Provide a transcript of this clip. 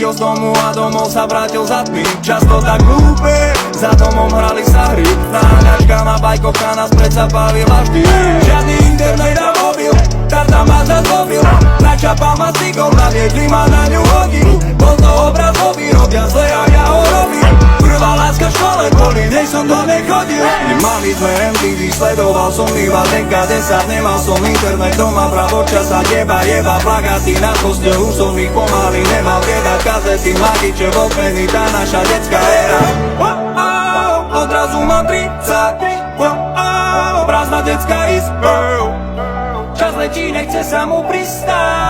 išiel z domu a domov sa vrátil za tmy. Často tak hlúpe, za domom hrali sa hry. Naháňačka na bajkovka nás predsa bavila vždy. Žiadny internet a mobil, tata ma zazobil. Načapal ma stigol, naviedli ma na ňu hodinu. Bol to obrazový, robia zle a ja ho robím. Prvá láska v škole, kvôli nej som do nej chodil. Nemali sme MTV, sledoval som iba tenka 10. Nemal som internet doma, pravočas a jeba plagáty na postel, už som ich pomaly nemal. Viedať kazety, mladiče, Walkmany, tá naša detská éra. Odrazu mám 30, prázdna detská izba. Čas letí, nechce sa mu pristáť.